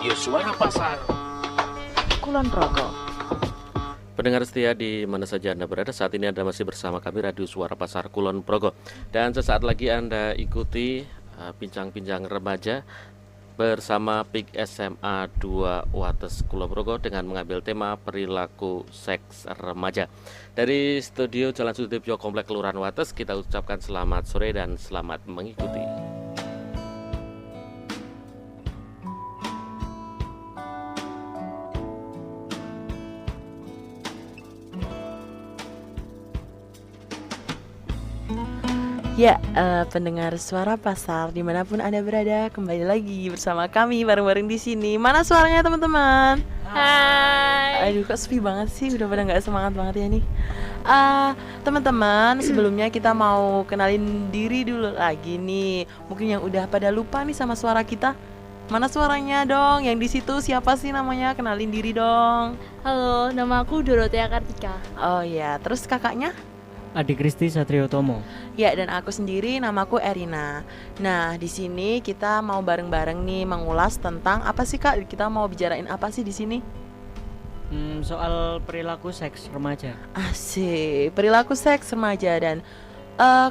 Radio Suara Pasar Kulon Progo. Pendengar setia di mana saja Anda berada, saat ini Anda masih bersama kami Radio Suara Pasar Kulon Progo. Dan sesaat lagi Anda ikuti bincang-bincang remaja bersama PIK SMA 2 Wates Kulon Progo dengan mengambil tema perilaku seks remaja. Dari studio Jalan Sudipjo Komplek Kelurahan Wates, kita ucapkan selamat sore dan selamat mengikuti. Ya, pendengar Suara Pasar dimanapun Anda berada, kembali lagi bersama kami bareng-bareng di sini. Mana suaranya teman-teman? Hai. Aduh, kok sepi banget sih, udah pada nggak semangat banget ya nih. Teman-teman, sebelumnya kita mau kenalin diri dulu lagi nih. Mungkin yang udah pada lupa nih sama suara kita. Mana suaranya dong? Yang di situ siapa sih namanya? Kenalin diri dong. Halo, nama aku Dorothea Kartika. Oh ya, terus kakaknya? Adi Kristi Satriotomo. Ya, dan aku sendiri namaku Erina. Nah, di sini kita mau bareng-bareng nih mengulas tentang apa sih Kak? Kita mau bicarain apa sih di sini? Soal perilaku seks remaja. Asik, perilaku seks remaja. Dan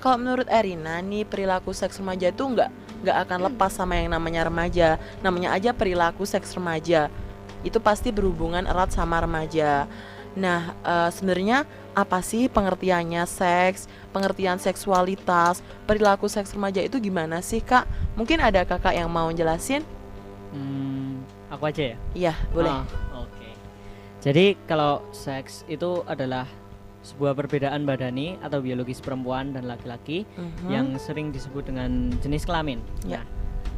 kalau menurut Erina nih, perilaku seks remaja itu nggak akan lepas sama yang namanya remaja. Namanya aja perilaku seks remaja. Itu pasti berhubungan erat sama remaja. Nah, sebenarnya apa sih pengertiannya seks, pengertian seksualitas, perilaku seks remaja itu gimana sih Kak? Mungkin ada kakak yang mau jelasin? Aku aja ya? Iya, boleh. Oke. Jadi kalau seks itu adalah sebuah perbedaan badani atau biologis perempuan dan laki-laki yang sering disebut dengan jenis kelamin. Ya. Nah,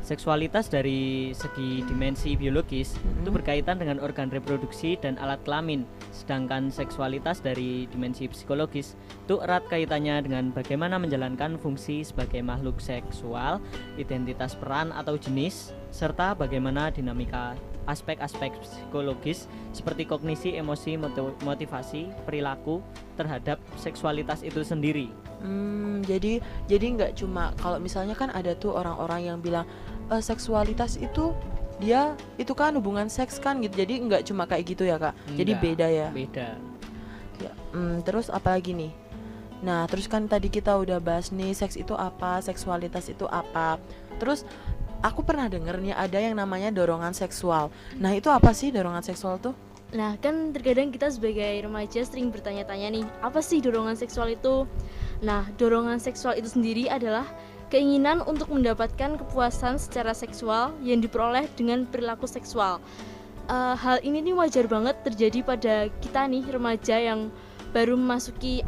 seksualitas dari segi dimensi biologis itu berkaitan dengan organ reproduksi dan alat kelamin. Sedangkan seksualitas dari dimensi psikologis itu erat kaitannya dengan bagaimana menjalankan fungsi sebagai makhluk seksual, identitas peran atau jenis, serta bagaimana dinamika aspek-aspek psikologis seperti kognisi, emosi, motivasi, perilaku terhadap seksualitas itu sendiri. Jadi nggak cuma kalau misalnya kan ada tuh orang-orang yang bilang seksualitas itu dia itu kan hubungan seks kan gitu. Jadi nggak cuma kayak gitu ya Kak. Jadi Enggak, beda ya. Beda. Ya, terus apa lagi nih? Nah, terus kan tadi kita udah bahas nih seks itu apa, seksualitas itu apa. Terus aku pernah denger nih ada yang namanya dorongan seksual. Nah, itu apa sih dorongan seksual tuh? Nah, kan terkadang kita sebagai remaja sering bertanya-tanya nih, apa sih dorongan seksual itu? Nah, dorongan seksual itu sendiri adalah keinginan untuk mendapatkan kepuasan secara seksual yang diperoleh dengan perilaku seksual. Hal ini nih wajar banget terjadi pada kita nih remaja yang baru memasuki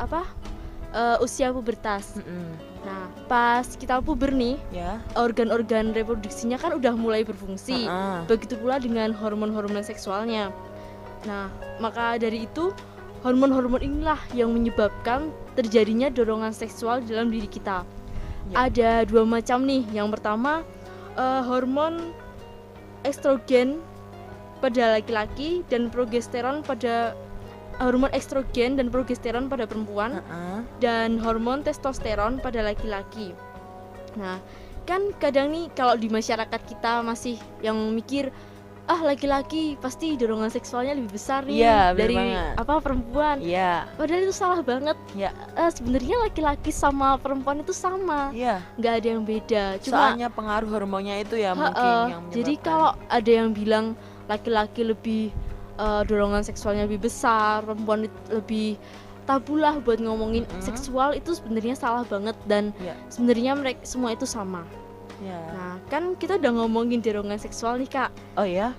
usia pubertas. Nah, pas kita puber nih, Ya. organ-organ reproduksinya kan udah mulai berfungsi. Begitu pula dengan hormon-hormon seksualnya. Nah, maka dari itu hormon-hormon inilah yang menyebabkan terjadinya dorongan seksual dalam diri kita. Ya. Ada dua macam nih. Yang pertama hormon estrogen pada laki-laki dan progesteron pada hormon estrogen dan progesteron pada perempuan dan hormon testosteron pada laki-laki. Nah, kan kadang nih kalau di masyarakat kita masih yang mikir laki-laki pasti dorongan seksualnya lebih besar nih dari perempuan. Iya. Padahal itu salah banget. Ya. Sebenarnya laki-laki sama perempuan itu sama. Iya. Nggak ada yang beda. Cuma Soalnya pengaruh hormonnya itu ya mungkin yang menyebabkan. jadi kalau ada yang bilang laki-laki lebih dorongan seksualnya lebih besar, perempuan lebih tabu lah buat ngomongin seksual, itu sebenarnya salah banget. Dan sebenarnya mereka semua itu sama. Ya. Nah, kan kita udah ngomongin dorongan seksual nih Kak. Oh ya?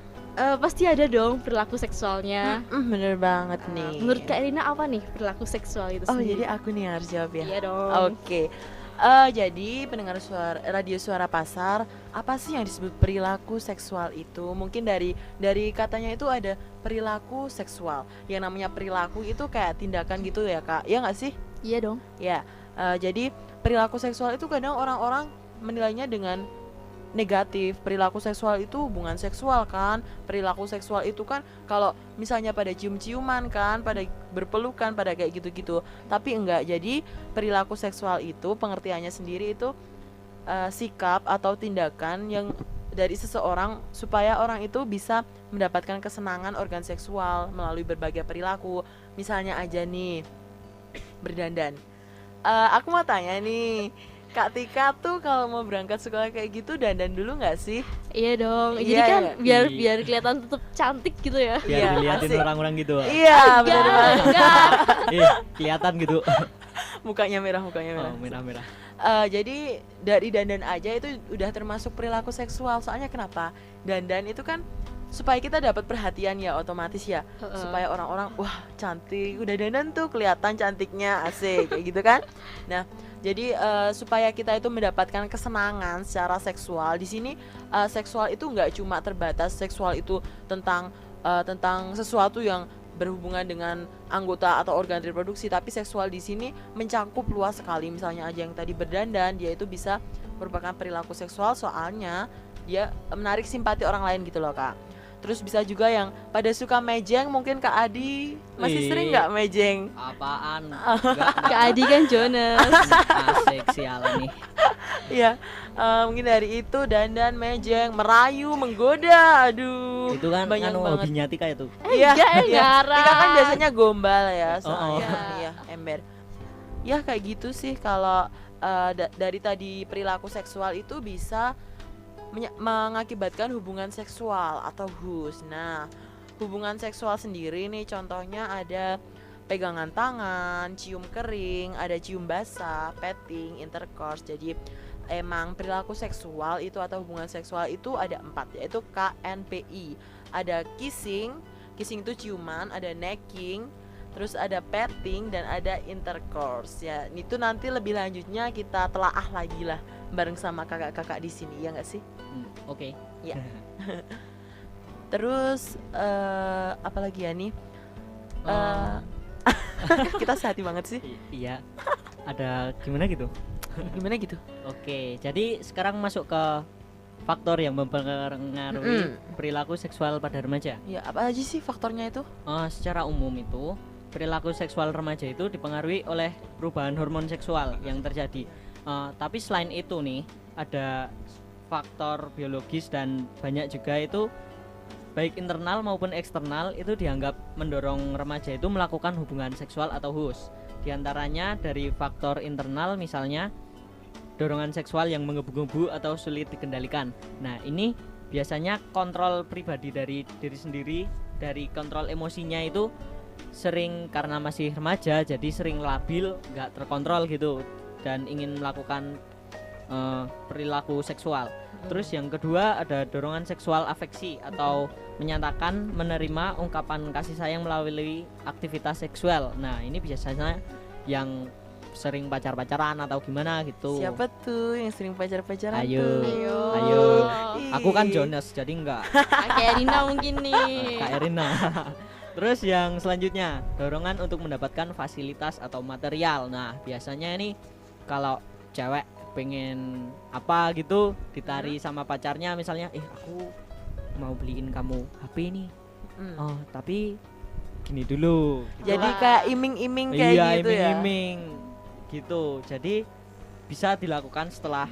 Pasti ada dong perilaku seksualnya. Bener banget nih. Menurut Kak Erina apa nih perilaku seksual itu Oh, sendiri? jadi aku nih yang harus jawab ya? Iya dong. Oke. Jadi pendengar Radio Suara Pasar, apa sih yang disebut perilaku seksual itu? Mungkin dari katanya itu ada perilaku seksual. Yang namanya perilaku itu kayak tindakan gitu ya Kak? Ya nggak sih? Iya dong. Ya. Jadi perilaku seksual itu kadang orang-orang menilainya dengan negatif. Perilaku seksual itu hubungan seksual kan. Perilaku seksual itu kan kalau misalnya pada cium-ciuman kan, pada berpelukan, pada kayak gitu-gitu. Tapi enggak. Jadi perilaku seksual itu pengertiannya sendiri itu sikap atau tindakan yang dari seseorang supaya orang itu bisa mendapatkan kesenangan organ seksual melalui berbagai perilaku. Misalnya aja nih, berdandan. Aku mau tanya nih, Kak Tika tuh kalau mau berangkat sekolah kayak gitu dandan dulu nggak sih? Iya dong. Jadi Iya, kan iya. biar biar kelihatan tetap cantik gitu ya. Biar Iya, dilihatin asik. orang-orang gitu. Iya, benar banget. Enggak. Kelihatan gitu. Mukanya merah, mukanya merah. Oh, merah-merah. Jadi dari dandan aja itu udah termasuk perilaku seksual. Soalnya kenapa? Dandan itu kan supaya kita dapat perhatian ya, otomatis ya. Supaya orang-orang wah cantik, udah dandan tuh kelihatan cantiknya, asik kayak gitu kan. Nah, jadi supaya kita itu mendapatkan kesenangan secara seksual. Di sini seksual itu nggak cuma terbatas seksual itu tentang sesuatu yang berhubungan dengan anggota atau organ reproduksi, tapi seksual di sini mencakup luas sekali. Misalnya aja yang tadi berdandan, dia itu bisa merupakan perilaku seksual soalnya dia menarik simpati orang lain gitu loh, Kak. Terus bisa juga yang pada suka mejeng, mungkin Kak Adi masih Wih. sering nggak mejeng? Apaan? Kak Adi kan Jonas. Asik sialan nih. Iya, mungkin dari itu dandan, mejeng, merayu, menggoda, aduh. Itu kan banyak anu banget. hobinya Tika itu. Iya, enggak, iya. ngarang. Tika kan biasanya gombal ya, Oh, soalnya oh. iya, ember. Ya kayak gitu sih kalau dari tadi perilaku seksual itu bisa mengakibatkan hubungan seksual atau hus. Nah, hubungan seksual sendiri nih contohnya ada pegangan tangan, cium kering, ada cium basah, petting, intercourse. Jadi emang perilaku seksual itu atau hubungan seksual itu ada 4, yaitu KNPI. Ada kissing, kissing itu ciuman, ada necking, terus ada petting dan ada intercourse. Ya, itu nanti lebih lanjutnya kita telaah lagi lah bareng sama kakak-kakak di sini, ya nggak sih? Oke. Ya. Terus apa lagi ya nih? Kita sehati banget sih. Iya. Ada gimana gitu? Gimana gitu? Oke, jadi sekarang masuk ke faktor yang mempengaruhi perilaku seksual pada remaja. Ya, apa aja sih faktornya itu? Secara umum itu perilaku seksual remaja itu dipengaruhi oleh perubahan hormon seksual yang terjadi. Tapi selain itu nih ada faktor biologis dan banyak juga itu baik internal maupun eksternal itu dianggap mendorong remaja itu melakukan hubungan seksual atau hus. Di antaranya dari faktor internal misalnya dorongan seksual yang menggebu-gebu atau sulit dikendalikan. Nah, ini biasanya kontrol pribadi dari diri sendiri, dari kontrol emosinya itu sering karena masih remaja jadi sering labil, nggak terkontrol gitu dan ingin melakukan perilaku seksual. Terus yang kedua ada dorongan seksual afeksi atau menyatakan menerima ungkapan kasih sayang melalui aktivitas seksual. Nah, ini biasanya yang sering pacar-pacaran atau gimana gitu. Siapa tuh yang sering pacar-pacaran Ayo. tuh? Ayo. Ih. Aku kan Jonas jadi enggak. Kayak Rina mungkin nih. Kak Erina. Terus yang selanjutnya dorongan untuk mendapatkan fasilitas atau material. Nah, biasanya ini kalau cewek pengen apa gitu ditari sama pacarnya misalnya, aku mau beliin kamu HP nih. Oh, tapi gini dulu. Jadi Wah. kayak iming-iming kayak Iya, gitu ya. iming-iming gitu. Jadi bisa dilakukan setelah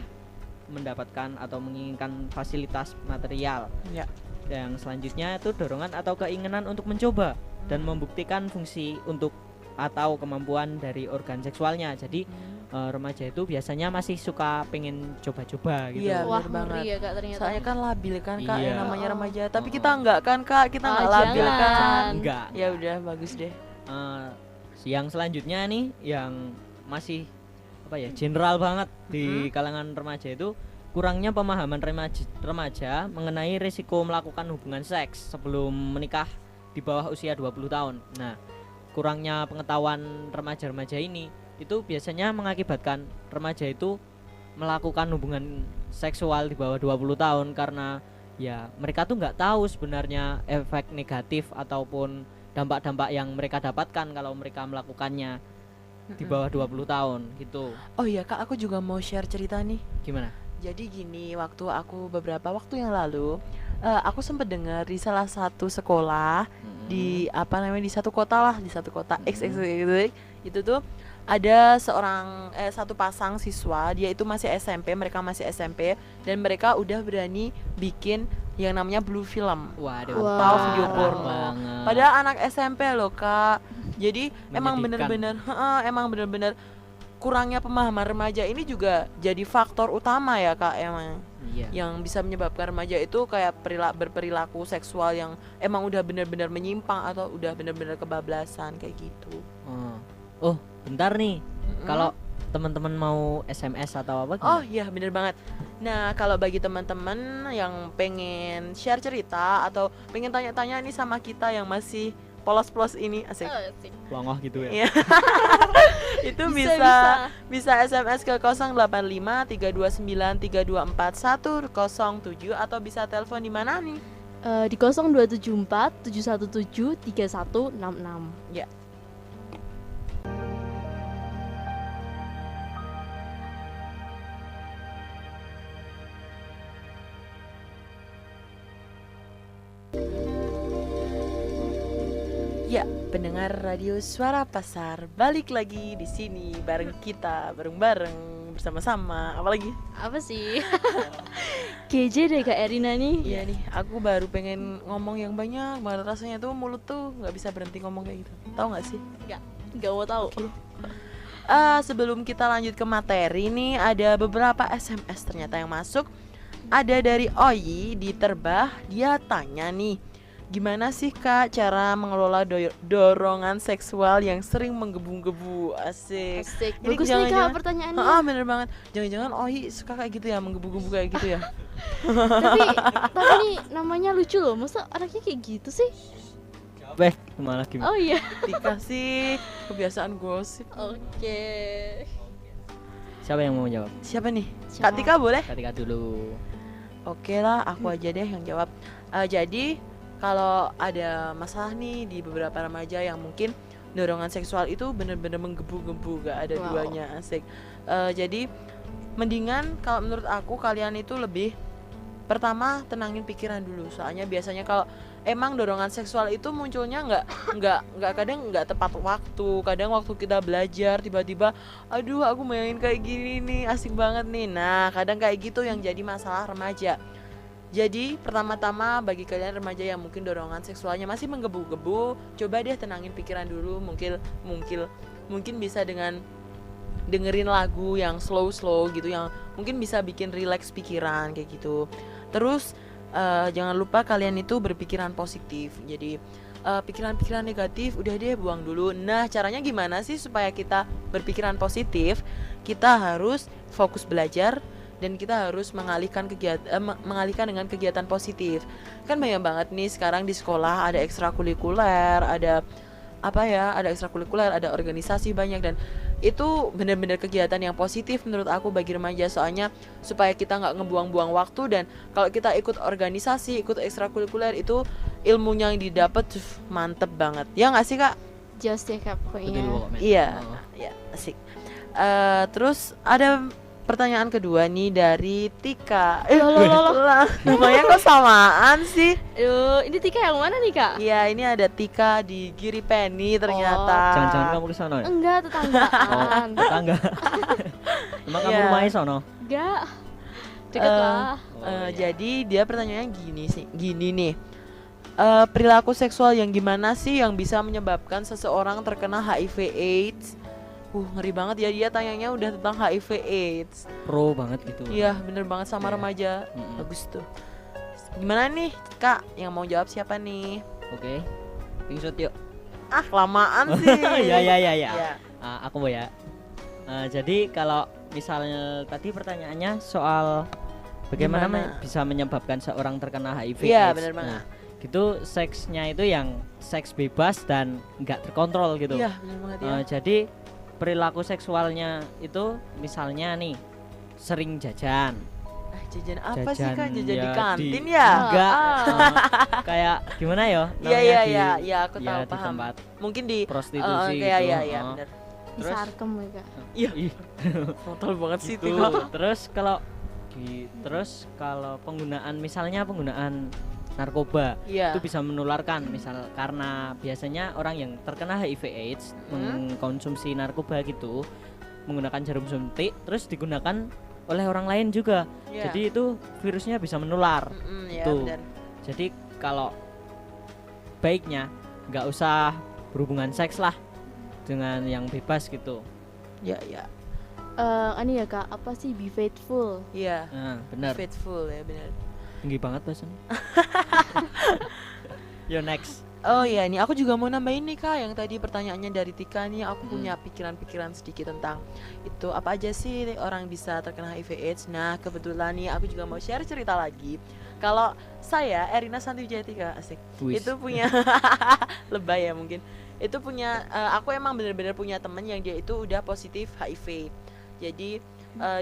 mendapatkan atau menginginkan fasilitas material. Ya. Yang selanjutnya itu dorongan atau keinginan untuk mencoba dan membuktikan fungsi untuk atau kemampuan dari organ seksualnya. Jadi remaja itu biasanya masih suka pengen coba-coba gitu. Iya, Wah, bener banget. ngeri ya Kak ternyata. Soalnya kan labil kan Kak, yang Iya. namanya remaja. Tapi kita enggak kan Kak, kita enggak Ah, labil jangan. kan. Enggak. Ya udah bagus deh. Yang selanjutnya nih yang masih apa ya general banget di kalangan remaja itu kurangnya pemahaman remaja mengenai risiko melakukan hubungan seks sebelum menikah di bawah usia 20 tahun. Nah, kurangnya pengetahuan remaja-remaja ini itu biasanya mengakibatkan remaja itu melakukan hubungan seksual di bawah 20 tahun karena ya mereka tuh nggak tahu sebenarnya efek negatif ataupun dampak-dampak yang mereka dapatkan kalau mereka melakukannya di bawah 20 tahun gitu. Oh iya Kak, aku juga mau share cerita nih. Gimana? Jadi gini, waktu aku beberapa waktu yang lalu aku sempat dengar di salah satu sekolah di apa namanya di satu kota lah, di satu kota X gitu. Itu tuh ada satu pasang siswa, dia itu masih SMP, mereka masih SMP, dan mereka udah berani bikin yang namanya blue film Waduh, atau Wow. video keren porno. banget. Padahal anak SMP loh Kak. Jadi emang Menyedihkan. bener-bener kurangnya pemahaman remaja ini juga jadi faktor utama ya Kak, emang Iya. yang bisa menyebabkan remaja itu kayak berperilaku seksual yang emang udah bener-bener menyimpang atau udah bener-bener kebablasan kayak gitu. Oh, bentar nih. Mm-mm. Kalau teman-teman mau SMS atau apa Oh gimana? iya bener banget. Nah kalau bagi teman-teman yang pengen share cerita atau pengen tanya-tanya nih sama kita yang masih polos-polos ini, asik. Longoh gitu ya. Iya. Itu Bisa. bisa SMS ke 085 329 324 107 atau bisa telepon di mana nih? Di 0274 717 3166. Ya. Ya, pendengar radio Suara Pasar, balik lagi di sini bareng kita, bareng-bareng bersama-sama. Apalagi? Apa sih? KJ deh Kak Erina nih. Iya nih, aku baru pengen ngomong yang banyak banget, rasanya tuh mulut tuh nggak bisa berhenti ngomong kayak gitu. Tahu nggak sih? Nggak mau tahu. Sebelum kita lanjut ke materi nih, ada beberapa SMS ternyata yang masuk. Ada dari Oyi di Terbah, dia tanya nih, gimana sih Kak cara mengelola dorongan seksual yang sering menggebu-gebu? Asik. Asik. Ini Bagus nih Kak jangan-jangan- pertanyaannya. Bener banget. Jangan-jangan Oyi suka kayak gitu ya, menggebu-gebu kayak gitu ya? tapi nih namanya lucu loh. Masa anaknya kayak gitu sih? Beh, malah gimana? Oh iya. Dikasih kebiasaan gosip. Oke. Siapa yang mau jawab? Siapa nih? Siapa? Kak Tika boleh? Ketika dulu. Oke lah, aku aja deh yang jawab. Jadi kalau ada masalah nih di beberapa remaja yang mungkin dorongan seksual itu bener-bener menggebu-gebu, gak ada Wow. duanya, asik. Jadi mendingan kalau menurut aku kalian itu lebih pertama tenangin pikiran dulu. Soalnya biasanya kalau emang dorongan seksual itu munculnya nggak kadang nggak tepat waktu. Kadang waktu kita belajar tiba-tiba, aduh aku main kayak gini nih, asik banget nih. Nah kadang kayak gitu yang jadi masalah remaja. Jadi pertama-tama bagi kalian remaja yang mungkin dorongan seksualnya masih menggebu-gebu, coba deh tenangin pikiran dulu. Mungkin bisa dengan dengerin lagu yang slow gitu, yang mungkin bisa bikin relax pikiran kayak gitu. Terus jangan lupa kalian itu berpikiran positif. Jadi pikiran-pikiran negatif udah deh buang dulu. Nah caranya gimana sih supaya kita berpikiran positif? Kita harus fokus belajar dan kita harus mengalihkan dengan kegiatan positif. Kan banyak banget nih sekarang di sekolah ada ekstrakurikuler, ada ekstrakurikuler, ada organisasi banyak, dan itu benar-benar kegiatan yang positif menurut aku bagi remaja. Soalnya supaya kita nggak ngebuang-buang waktu, dan kalau kita ikut organisasi, ikut ekstrakurikuler itu ilmunya yang didapat mantep banget. Ya nggak sih Kak? Just ya Kak Betul pokoknya. kok, men. Iya, Oh. ya asik. Terus ada pertanyaan kedua nih dari Tika. Lah, namanya kok samaan sih? Aduh, ini Tika yang mana nih Kak? Iya, ini ada Tika di Giri Penny ternyata. Jangan-jangan kamu ke sono ya? Enggak, tetanggaan. Tetangga. Emang kamu Iya. rumahnya sono? Enggak. Deket Eh, lah. iya. Jadi dia pertanyaannya gini nih. Perilaku seksual yang gimana sih yang bisa menyebabkan seseorang terkena HIV/AIDS? Ngeri banget ya, dia tanyanya udah tentang HIV/AIDS. Pro banget gitu. Iya, bener banget sama Iya. remaja. Mm-mm. Bagus tuh. Gimana nih, Kak? Yang mau jawab siapa nih? Oke. Pingsut yuk. Kelamaan sih. Ya. Ya. Aku mau ya. Jadi kalau misalnya tadi pertanyaannya soal bagaimana Gimana? bisa menyebabkan seorang terkena HIV. Iya, AIDS. bener banget. Nah, gitu seksnya itu yang seks bebas dan nggak terkontrol gitu. Iya, bener banget ya. Jadi perilaku seksualnya itu misalnya nih sering jajan. Jajan apa sih, Kak? jajan Jajan di ya kantin di- ya? Enggak. Ah. Kayak gimana ya? Iya, namanya iya, di- iya, aku ya, tahu, di paham. tempat Mungkin di prostitusi kayak gitu. iya, Oh. bener. Di Terus? Sarkem ya Kak. Iya, Ih, total banget sih gitu. Tika. Terus kalau penggunaan misalnya penggunaan narkoba. Iya. Itu bisa menularkan, misal karena biasanya orang yang terkena HIV/AIDS mengkonsumsi narkoba gitu, menggunakan jarum suntik terus digunakan oleh orang lain juga. Iya. Jadi itu virusnya bisa menular. Ya, Tuh. benar. Jadi kalau baiknya nggak usah berhubungan seks lah dengan yang bebas gitu. Ya, ya. Ini ya Kak, apa sih be faithful? Iya. Nah, benar. Faithful ya, benar. Tinggi banget bahasanya. Yo next. Oh iya, ini aku juga mau nambahin nih Kak, yang tadi pertanyaannya dari Tika nih, aku punya pikiran-pikiran sedikit tentang itu apa aja sih orang bisa terkena HIV/AIDS. Nah, kebetulan nih aku juga mau share cerita lagi. Kalau saya Erina Santiwijayati Kak, asik. Wis. Itu punya lebay ya mungkin. Itu punya aku emang bener-bener punya temen yang dia itu udah positif HIV. Jadi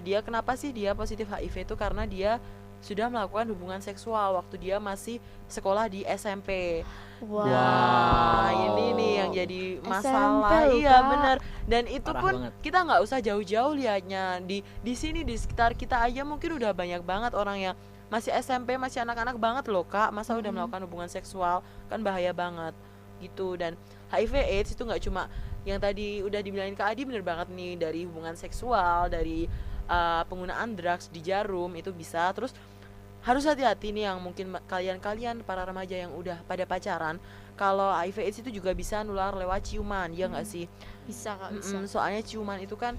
dia kenapa sih dia positif HIV itu karena dia sudah melakukan hubungan seksual waktu dia masih sekolah di SMP. Wow. Nah, ini nih yang jadi masalah. SMP loh, Iya Kak. bener. Dan itu Parah pun banget. kita nggak usah jauh-jauh lihatnya di sini di sekitar kita aja mungkin udah banyak banget orang yang masih SMP, masih anak-anak banget loh Kak, masa udah melakukan hubungan seksual, kan bahaya banget gitu. Dan HIV/AIDS itu nggak cuma yang tadi udah dibilangin Kak Adi, bener banget nih, dari hubungan seksual, dari penggunaan drugs di jarum itu bisa. Terus harus hati-hati nih yang mungkin kalian para remaja yang udah pada pacaran, kalau HIV/AIDS itu juga bisa nular lewat ciuman, ya nggak sih? Bisa Kak, bisa. Soalnya ciuman itu kan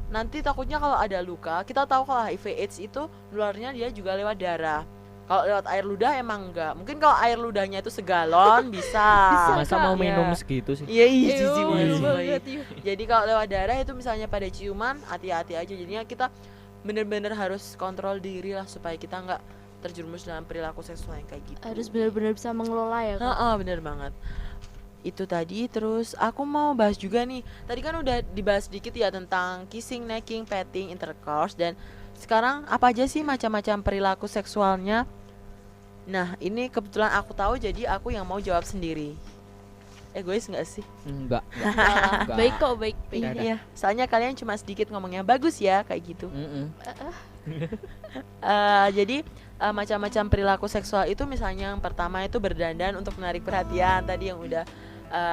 nanti takutnya kalau ada luka, kita tahu kalau HIV/AIDS itu nularnya dia juga lewat darah. Kalau lewat air ludah emang enggak. Mungkin kalau air ludahnya itu segalon bisa. Masa mau Iya. minum segitu sih? Iya, iya, Ew, jijik banget malu sih, banget, Boy. yuk. Jadi kalau lewat darah itu misalnya pada ciuman, hati-hati aja. Jadinya kita bener-bener harus kontrol diri lah supaya kita nggak terjerumus dalam perilaku seksual yang kayak gitu. Harus benar-benar bisa mengelola ya Kak. Heeh, bener banget. Itu tadi. Terus aku mau bahas juga nih, tadi kan udah dibahas sedikit ya tentang kissing, necking, petting, intercourse. Dan sekarang apa aja sih macam-macam perilaku seksualnya? Nah ini kebetulan aku tahu, jadi aku yang mau jawab sendiri. Egois nggak sih? Enggak. Alah, Enggak. baik kok, baik. Nggak ada. Iya, soalnya kalian cuma sedikit ngomongnya bagus ya kayak gitu. Jadi macam-macam perilaku seksual itu, misalnya yang pertama itu berdandan untuk menarik perhatian. Tadi yang udah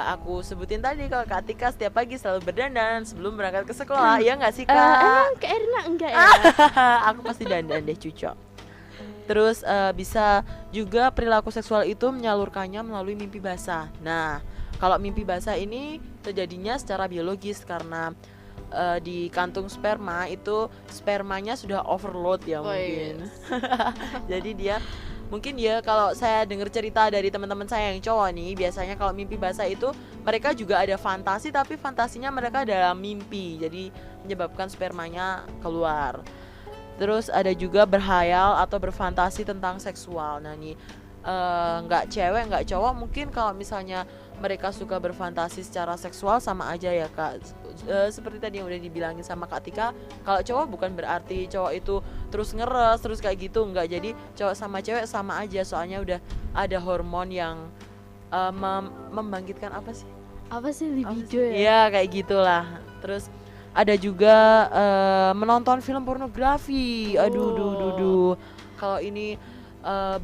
aku sebutin tadi, kalau Kak Tika setiap pagi selalu berdandan sebelum berangkat ke sekolah. Iya nggak sih Kak? Emang Kak Erina enggak ya? Aku pasti dandan deh, cucok. Terus bisa juga perilaku seksual itu menyalurkannya melalui mimpi basah. Nah, kalau mimpi basah ini terjadinya secara biologis karena di kantung sperma itu spermanya sudah overload ya Oh, mungkin. Jadi dia mungkin ya, kalau saya dengar cerita dari teman-teman saya yang cowok nih, biasanya kalau mimpi basah itu mereka juga ada fantasi, tapi fantasinya mereka dalam mimpi. Jadi menyebabkan spermanya keluar. Terus ada juga berhayal atau berfantasi tentang seksual. Nah nih nggak cewek nggak cowok, mungkin kalau misalnya mereka suka berfantasi secara seksual sama aja ya Kak. Seperti tadi yang udah dibilangin sama Kak Tika, kalau cowok bukan berarti cowok itu terus ngeres terus kayak gitu, enggak. Jadi cowok sama cewek sama aja, soalnya udah ada hormon yang membangkitkan apa sih? Apa sih libido ya? Iya kayak gitulah. Terus ada juga menonton film pornografi. Aduh, duh. Kalau ini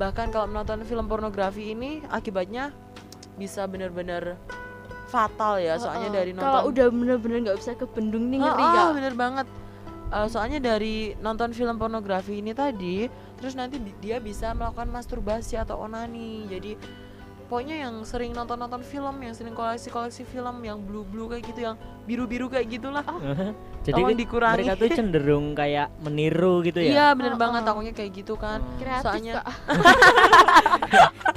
bahkan kalau menonton film pornografi ini akibatnya bisa benar-benar fatal ya. Soalnya dari nonton, Kalau udah bener-bener nggak bisa kebendung nih, ngeri Kak. bener banget. Soalnya dari nonton film pornografi ini tadi, terus nanti dia bisa melakukan masturbasi atau onani. Jadi pokoknya yang sering nonton film, yang sering koleksi film yang blue kayak gitu, yang biru kayak gitulah. Jadi Tolong dikurangi. mereka tuh cenderung kayak meniru gitu ya. Iya bener banget, takutnya kayak gitu kan. Kreatif Soalnya Kak.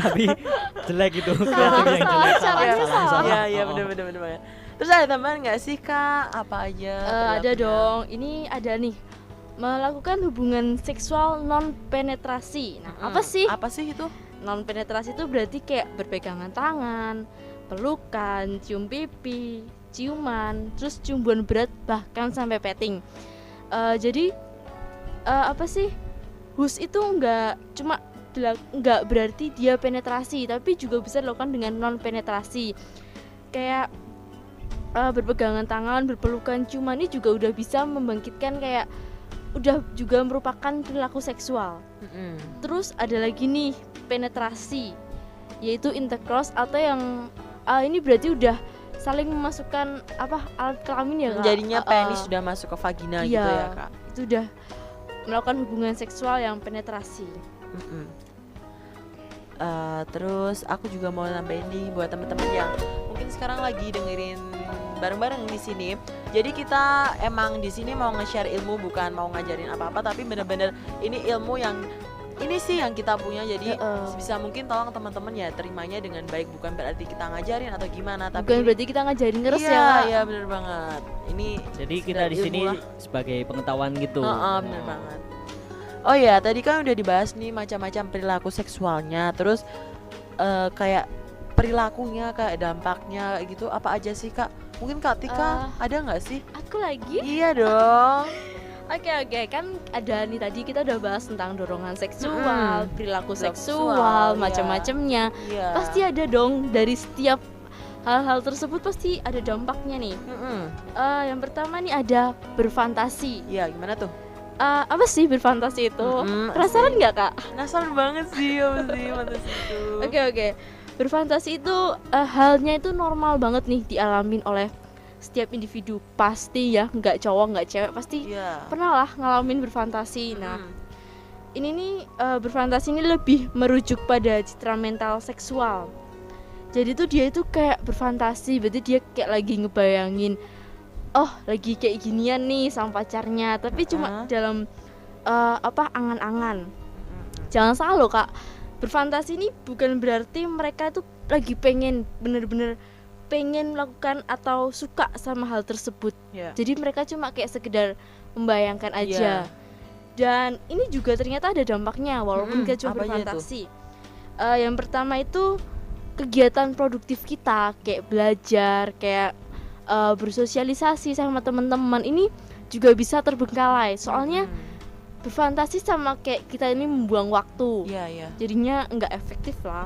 Tapi jelek gitu. Salah, kreatif yang salah, jelek. caranya salah. Iya Oh. bener banget. Terus ada tambahan nggak sih Kak? Apa aja? Ada perilakunya? dong. Ini ada nih. Melakukan hubungan seksual non penetrasi. Nah, apa sih? Apa sih itu? Non penetrasi itu berarti kayak berpegangan tangan, pelukan, cium pipi, ciuman, terus ciuman berat, bahkan sampai petting. Jadi apa sih? Hus itu nggak berarti dia penetrasi, tapi juga bisa dilakukan dengan non penetrasi. Kayak berpegangan tangan, berpelukan, ciuman ini juga udah bisa membangkitkan kayak udah juga merupakan perilaku seksual. Terus ada lagi nih penetrasi, yaitu intercourse atau yang ini berarti udah saling memasukkan alat kelamin ya Kak. Jadinya penis sudah masuk ke vagina gitu iya, ya Kak. Itu udah melakukan hubungan seksual yang penetrasi. Terus aku juga mau nambahin nih buat teman-teman yang mungkin sekarang lagi dengerin bareng-bareng di sini. Jadi kita emang di sini mau nge-share ilmu, bukan mau ngajarin apa-apa, tapi bener-bener ini ilmu yang ini sih yang kita punya. Jadi bisa mungkin tolong teman-teman ya terimanya dengan baik, bukan berarti kita ngajarin atau gimana, tapi Bukan berarti kita ngajarin terus iya, ya Kak. iya bener banget. Ini Jadi kita di ilmu sini lah. sebagai pengetahuan gitu. Bener banget. Oh ya, tadi kan udah dibahas nih macam-macam perilaku seksualnya. Terus kayak perilakunya, kayak dampaknya gitu apa aja sih Kak? Mungkin Kak Tika ada nggak sih? Aku lagi. Iya dong. Oke, kan ada nih tadi kita udah bahas tentang dorongan seksual, perilaku seksual, seksual, iya. macam-macamnya. Iya. Pasti ada dong dari setiap hal-hal tersebut pasti ada dampaknya nih. Yang pertama nih ada berfantasi. Iya, gimana tuh? Apa sih berfantasi itu? Penasaran nggak Kak? Penasaran banget sih apa sih fantasi itu. Oke. Berfantasi itu halnya itu normal banget nih dialamin oleh setiap individu, pasti ya, nggak cowok nggak cewek pasti Iya. pernah lah ngalamin berfantasi. Nah, ini nih berfantasi ini lebih merujuk pada citra mental seksual. Jadi tuh dia itu kayak berfantasi, berarti dia kayak lagi ngebayangin, oh lagi kayak ginian nih sama pacarnya, tapi cuma dalam angan-angan. Jangan salah loh Kak, berfantasi ini bukan berarti mereka tuh lagi pengen bener-bener pengen melakukan atau suka sama hal tersebut. Iya. Jadi mereka cuma kayak sekedar membayangkan aja. Iya. Dan ini juga ternyata ada dampaknya walaupun kita cuma apa aja berfantasi. Yang pertama itu kegiatan produktif kita kayak belajar, kayak bersosialisasi sama teman-teman ini juga bisa terbengkalai. Soalnya berfantasi sama kayak kita ini membuang waktu. Iya. Jadinya nggak efektif lah.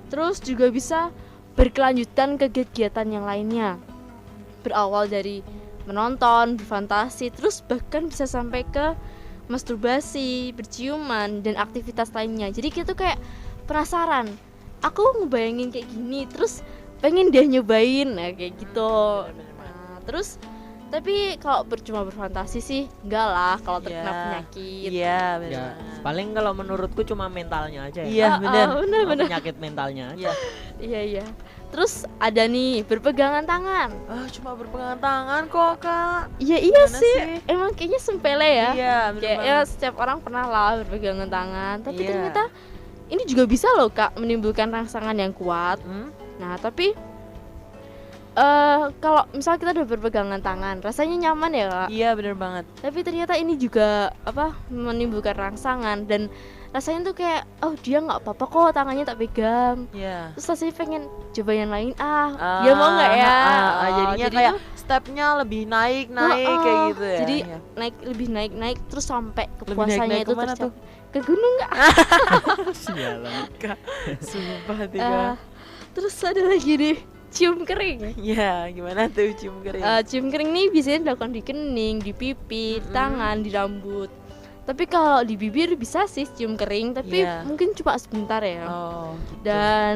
Terus juga bisa berkelanjutan ke kegiatan yang lainnya, berawal dari menonton, berfantasi, terus bahkan bisa sampai ke masturbasi, berciuman, dan aktivitas lainnya. Jadi kita tuh kayak penasaran, aku ngebayangin kayak gini, terus pengen dia nyobain, nah kayak gitu. Nah, terus tapi kalau cuma berfantasi sih enggak lah kalau terkena penyakit. Iya, Ya, benar. paling kalau menurutku cuma mentalnya aja ya. Iya, benar. Bener. Penyakit mentalnya aja. Iya. Iya. Terus ada nih berpegangan tangan. Cuma berpegangan tangan kok, Kak. Iya Gimana sih. sih? Emang kayaknya sepele ya. Iya, benar Kayaknya banget. setiap orang pernah lah berpegangan tangan. Tapi Iya. ternyata ini juga bisa loh Kak menimbulkan rangsangan yang kuat. Nah tapi kalau misal kita udah berpegangan tangan, rasanya nyaman ya Kak. Iya, benar banget. Tapi ternyata ini juga menimbulkan rangsangan dan rasanya tuh kayak dia nggak apa-apa kok tangannya tak pegang. Iya. Terus rasanya pengen coba yang lain. Dia mau nggak ya? Jadinya Jadi kayak tuh, stepnya lebih naik kayak gitu ya. Jadi Iya. lebih naik terus sampai Lebih kepuasannya naik-naik itu kemana tuh? ke gunung nggak? Sialan. Sumpah Tika. Terus ada lagi nih cium kering. Iya, gimana tuh cium kering? Cium kering nih biasanya dilakukan di kening, di pipi, di tangan, di rambut. Tapi kalau di bibir bisa sih cium kering, tapi Iya. mungkin cuma sebentar ya. Gitu. Dan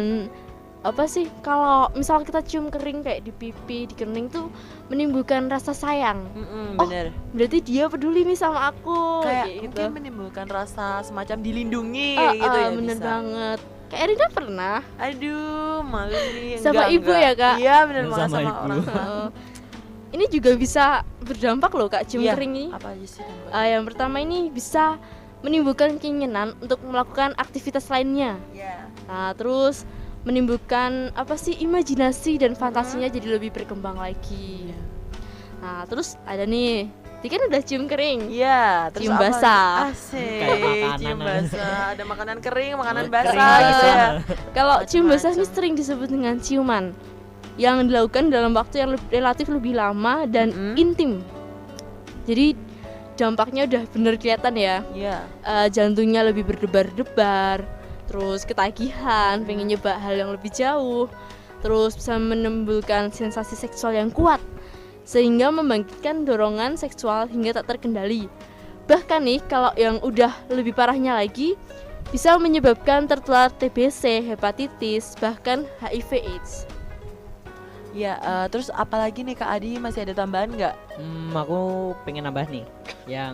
kalau misal kita cium kering kayak di pipi, di kening tuh menimbulkan rasa sayang. Bener. Berarti dia peduli nih sama aku. Kayak gitu. mungkin menimbulkan rasa semacam dilindungi kayak gitu ya. Bener bisa. banget. Kayak Erina pernah Aduh, malu nih. Sama ibu ya, Kak? Iya, bener banget Sama sama ibu. orang tua. ini juga bisa berdampak loh Kak cium Iya. kering ini. Apa aja sih dampaknya? Yang pertama ini bisa menimbulkan keinginan untuk melakukan aktivitas lainnya. Iya. Nah, terus menimbulkan imajinasi dan fantasinya jadi lebih berkembang lagi. Nah, terus ada nih, Tika kan udah cium kering. Iya, terus Cium apa? basah. Asik. Kayak makanan Cium aja. basah. Ada makanan kering, makanan Kering basah gitu basah. ya. Kalau cium basah ini Macam-macam. sering disebut dengan ciuman yang dilakukan dalam waktu yang relatif lebih lama dan intim. Jadi dampaknya udah bener kelihatan ya. Iya. Jantungnya lebih berdebar-debar, terus ketagihan, pengen nyoba hal yang lebih jauh, terus bisa menimbulkan sensasi seksual yang kuat sehingga membangkitkan dorongan seksual hingga tak terkendali. Bahkan nih kalau yang udah lebih parahnya lagi bisa menyebabkan tertular TBC, hepatitis, bahkan HIV/AIDS. Ya, terus apalagi nih Kak Adi, masih ada tambahan nggak? Aku pengen nambah nih yang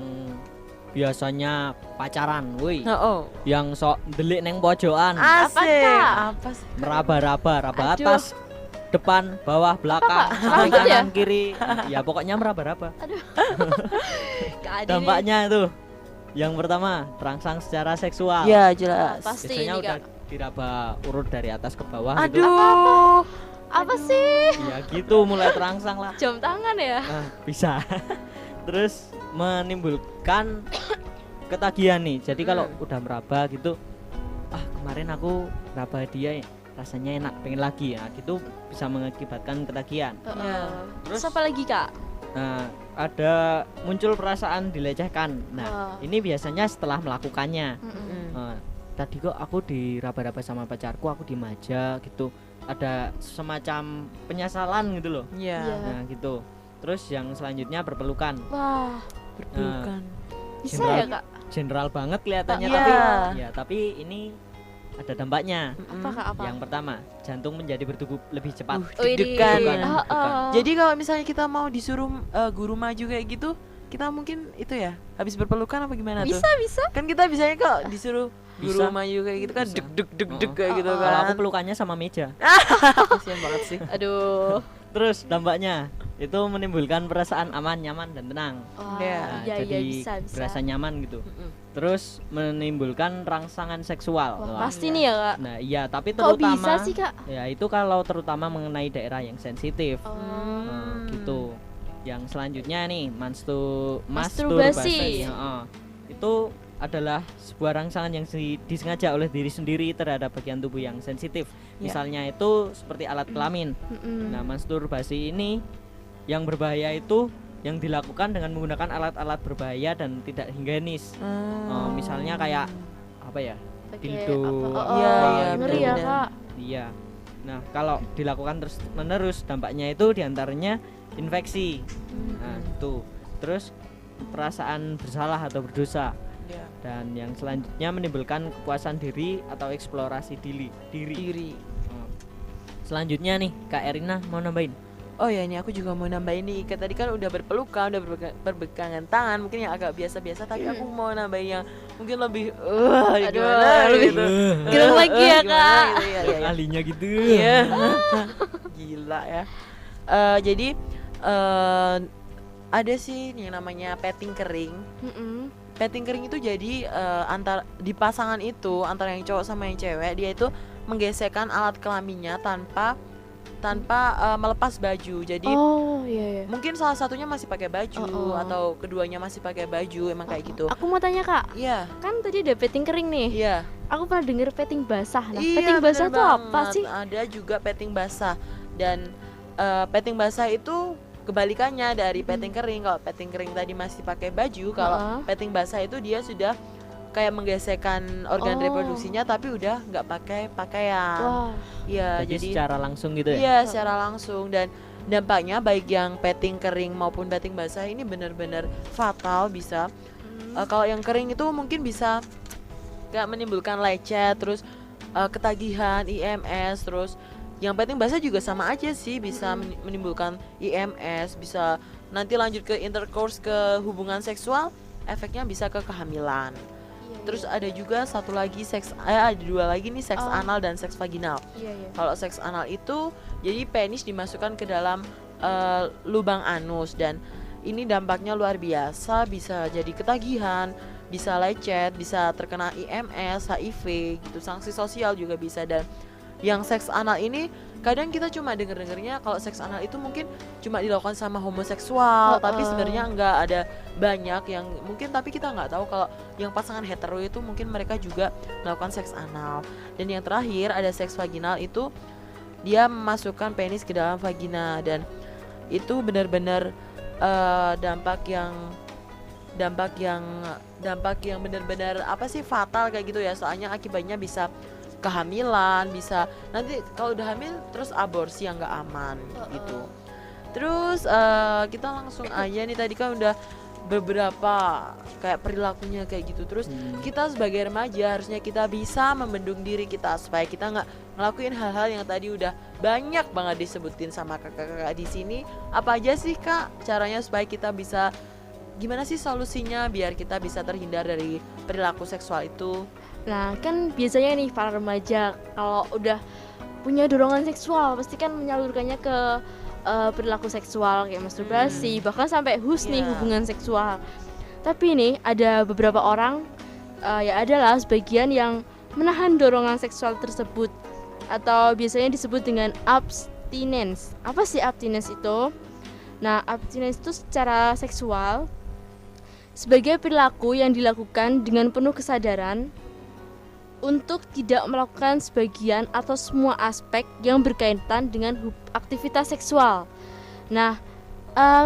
biasanya pacaran, woi. Oh, Yang sok delik neng pojokan, asik. Kak? Apa sih? meraba-raba, raba Aduh. atas, depan, bawah, belakang, samping Rambut ya? kanan, kiri. Ya pokoknya meraba-raba. Kak Adi nih, Dampaknya itu yang pertama, terangsang secara seksual. Ya, jelas. pasti Biasanya ini udah Kak. diraba urut dari atas ke bawah gitu. Aduh. Apa sih? Ya gitu mulai terangsang lah. Jam tangan ya? Bisa. Terus menimbulkan ketagihan nih. Jadi kalau udah meraba gitu, kemarin aku meraba dia rasanya enak, pengen lagi ya. Gitu bisa mengakibatkan ketagihan. Ya. Terus apa lagi Kak? Nah, ada muncul perasaan dilecehkan. Nah, ini biasanya setelah melakukannya. Tadi kok aku diraba-raba sama pacarku, aku diem aja gitu. Ada semacam penyesalan gitu loh. Ya. Iya. Nah, gitu. Terus yang selanjutnya berpelukan. Wah, Berpelukan. bisa General- ya Kak? General banget kelihatannya, Iya. tapi ini ada dampaknya. Apa Kak? Apa? Yang pertama, jantung menjadi berdegup lebih cepat. Deg-degan. Bukan, Oh, bukan. Jadi kalau misalnya kita mau disuruh guru maju kayak gitu, kita mungkin itu ya, habis berpelukan apa gimana tuh? Bisa. Kan kita biasanya kok disuruh guru Bisa. maju kayak gitu kan Bisa. deg deg deg deg kayak gitu Kalau kan. aku pelukannya sama meja. Kasian banget sih. Aduh. Terus dampaknya itu menimbulkan perasaan aman, nyaman dan tenang. Oh, Iya. iya jadi bisa. berasa nyaman gitu. Terus menimbulkan rangsangan seksual. Wah, Wah. pasti nih ya Kak. Nah, iya, tapi Kok terutama bisa sih Kak? ya itu kalau terutama mengenai daerah yang sensitif. Oh. Nah, gitu. Yang selanjutnya nih Masturbasi. masturbasi. Itu adalah sebuah rangsangan yang disengaja oleh diri sendiri terhadap bagian tubuh yang sensitif. Ya. Misalnya itu seperti alat kelamin. Nah, masturbasi ini yang berbahaya itu yang dilakukan dengan menggunakan alat-alat berbahaya dan tidak higienis. Misalnya kayak apa ya? Pakai dildo. apa? Oh, Iya, oh, iya, ngeri ya benar-benar. Kak. Iya. Nah, kalau dilakukan terus menerus dampaknya itu diantaranya infeksi. Nah, itu. Terus perasaan bersalah atau berdosa. Ya. Dan yang selanjutnya menimbulkan kepuasan diri atau eksplorasi diri. Diri. Selanjutnya nih, Kak Erina mau nambahin? Oh ya, ini aku juga mau nambahin nih. Tadi kan udah berpelukan, udah berpegangan tangan, mungkin yang agak biasa-biasa, tapi aku mau nambahin yang mungkin lebih Aduh, gimana lebih gitu. gerung lagi ya, Gimana Kak. gitu, ya, ya, ya. Ahlinya gitu. Iya. Gila ya. Jadi ada sih yang namanya petting kering. Petting kering itu jadi antar di pasangan itu, antara yang cowok sama yang cewek, dia itu menggesekkan alat kelaminnya tanpa melepas baju. Jadi Oh iya. mungkin salah satunya masih pakai baju atau keduanya masih pakai baju, emang kayak gitu. Aku mau tanya Kak, Iya. kan tadi ada petting kering nih. Iya. Aku pernah denger petting basah. Nah, Iya, petting basah bener itu apa banget. sih? Ada juga petting basah, dan petting basah itu kebalikannya dari petting kering. Kalau petting kering tadi masih pakai baju, kalau petting basah itu dia sudah kayak menggesekkan organ reproduksinya tapi udah nggak pakai pakaian. Wah. Iya, Jadi jadi secara langsung gitu ya. iya secara langsung, dan dampaknya baik yang petting kering maupun petting basah ini benar-benar fatal bisa. Kalau yang kering itu mungkin bisa kayak menimbulkan lecet, terus ketagihan, IMS, terus yang petting basah juga sama aja sih, bisa menimbulkan IMS, bisa nanti lanjut ke intercourse, ke hubungan seksual, efeknya bisa ke kehamilan. Terus ada juga satu lagi ada dua lagi nih, seks anal dan seks vaginal. Iya. Kalau seks anal itu jadi penis dimasukkan ke dalam lubang anus, dan ini dampaknya luar biasa, bisa jadi ketagihan, bisa lecet, bisa terkena IMS, HIV gitu, sanksi sosial juga bisa. Dan yang seks anal ini kadang kita cuma denger-dengernya kalau seks anal itu mungkin cuma dilakukan sama homoseksual, tapi sebenarnya enggak, ada banyak yang mungkin, tapi kita nggak tahu kalau yang pasangan hetero itu mungkin mereka juga melakukan seks anal. Dan yang terakhir ada seks vaginal, itu dia memasukkan penis ke dalam vagina, dan itu benar-benar dampak yang benar-benar apa sih, fatal kayak gitu ya. Soalnya akibatnya bisa kehamilan, bisa nanti kalau udah hamil terus aborsi yang nggak aman gitu. Terus kita langsung aja nih, tadi kan udah beberapa kayak perilakunya kayak gitu. Terus kita sebagai remaja harusnya kita bisa membendung diri kita supaya kita nggak ngelakuin hal-hal yang tadi udah banyak banget disebutin sama kakak-kakak di sini. Apa aja sih Kak caranya supaya kita bisa, gimana sih solusinya biar kita bisa terhindar dari perilaku seksual itu? Nah, kan biasanya nih para remaja kalau udah punya dorongan seksual pasti kan menyalurkannya ke perilaku seksual kayak masturbasi, bahkan sampai nih Iya. hubungan seksual. Tapi nih ada beberapa orang ya adalah sebagian yang menahan dorongan seksual tersebut atau biasanya disebut dengan abstinence. Apa sih abstinence itu? Nah, abstinence itu secara seksual sebagai perilaku yang dilakukan dengan penuh kesadaran untuk tidak melakukan sebagian atau semua aspek yang berkaitan dengan aktivitas seksual. Nah,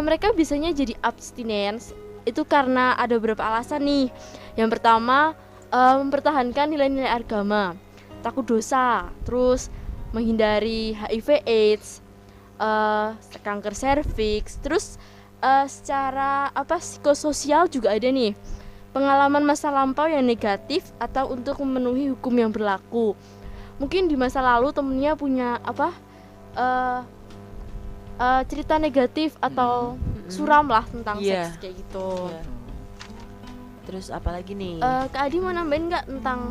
mereka biasanya jadi abstinence itu karena ada beberapa alasan nih. Yang pertama, mempertahankan nilai-nilai agama, takut dosa, terus menghindari HIV/AIDS, kanker serviks, terus secara psikososial juga ada nih. Pengalaman masa lampau yang negatif atau untuk memenuhi hukum yang berlaku. Mungkin di masa lalu temennya punya cerita negatif atau suram lah tentang Iya. seks kayak gitu. Iya. Terus apa lagi nih? Kak Adi mau nambahin nggak tentang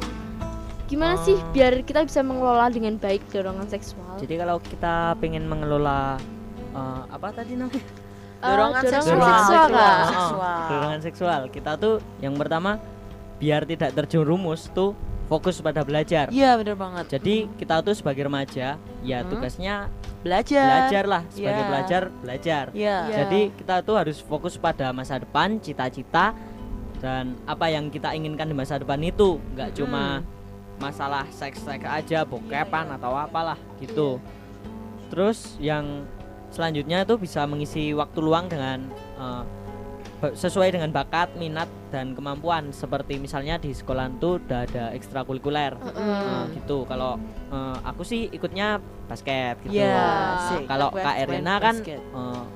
gimana sih biar kita bisa mengelola dengan baik dorongan seksual? Jadi kalau kita pengen mengelola apa tadi namanya? Dorongan seksual. seksual, Kak. Seksual. Dorongan seksual. Kita tuh yang pertama biar tidak terjerumus tuh fokus pada belajar. Iya bener banget. Jadi kita tuh sebagai remaja ya tugasnya Belajar lah sebagai Iya. belajar. Iya. Iya. Jadi kita tuh harus fokus pada masa depan, cita-cita dan apa yang kita inginkan di masa depan itu, nggak cuma masalah seks aja, bokepan atau apalah gitu. Terus yang selanjutnya itu bisa mengisi waktu luang dengan sesuai dengan bakat, minat dan kemampuan. Seperti misalnya di sekolah tuh udah ada ekstrakurikuler gitu. Kalau aku sih ikutnya basket gitu. Iya. asik. Kalau Main Kak Erina kan basket.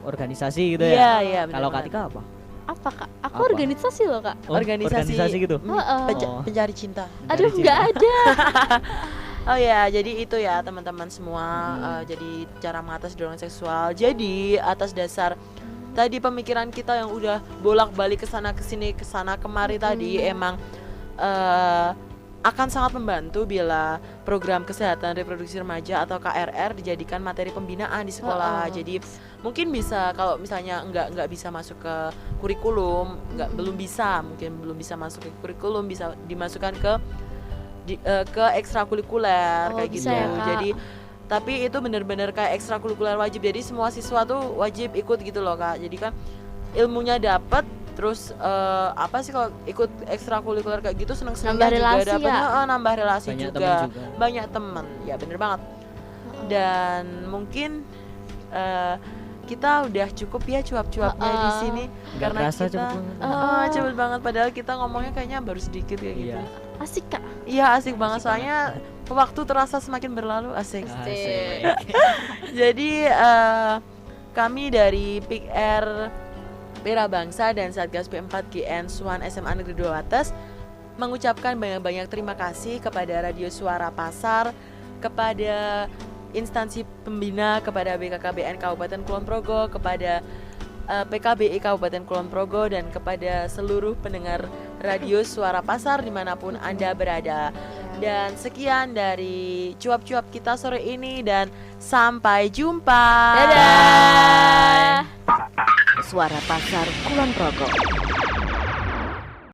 organisasi gitu Iya, ya. iya bener Kalau Kak banget. Tika apa? Apa Kak? Aku Apa? organisasi loh Kak. Oh, Organisasi. gitu. Heeh. Oh. Pencari cinta. Aduh Mencari nggak ada. Oh ya, jadi itu ya teman-teman semua. Jadi cara mengatasi dorongan seksual. Jadi atas dasar tadi pemikiran kita yang udah bolak-balik kesana kemari tadi, emang akan sangat membantu bila program kesehatan reproduksi remaja atau KRR dijadikan materi pembinaan di sekolah. Jadi mungkin bisa, kalau misalnya nggak bisa masuk ke kurikulum, belum bisa masuk ke kurikulum, bisa dimasukkan ke ekstrakurikuler Oh, kayak bisa gitu. ya, Kak. Jadi tapi itu benar-benar kayak ekstrakurikuler wajib. Jadi semua siswa tuh wajib ikut gitu loh Kak. Jadi kan ilmunya dapat, terus apa sih kalau ikut ekstrakurikuler kayak gitu seneng-senengnya Nambah juga relasi dapat ya? nambah relasi Banyak juga. teman juga. Banyak teman. Ya bener banget. Dan mungkin kita udah cukup ya cuap-cuapnya di sini Nggak karena kerasa kita cepet banget. cepet banget, padahal kita ngomongnya kayaknya baru sedikit kayak gitu. Iya. Asik Kak. Iya asik banget, soalnya waktu terasa semakin berlalu, asik. Asik. Jadi kami dari PIK R Pera Bangsa dan Satgas P4GN Swan SMA Negeri 2 Wates mengucapkan banyak-banyak terima kasih kepada Radio Suara Pasar, kepada instansi pembina, kepada BKKBN Kabupaten Kulon Progo, kepada PKBI Kabupaten Kulon Progo, dan kepada seluruh pendengar Radio Suara Pasar dimanapun Anda berada. Dan sekian dari cuap-cuap kita sore ini, dan sampai jumpa. Dadah. Suara Pasar Kulon Progo.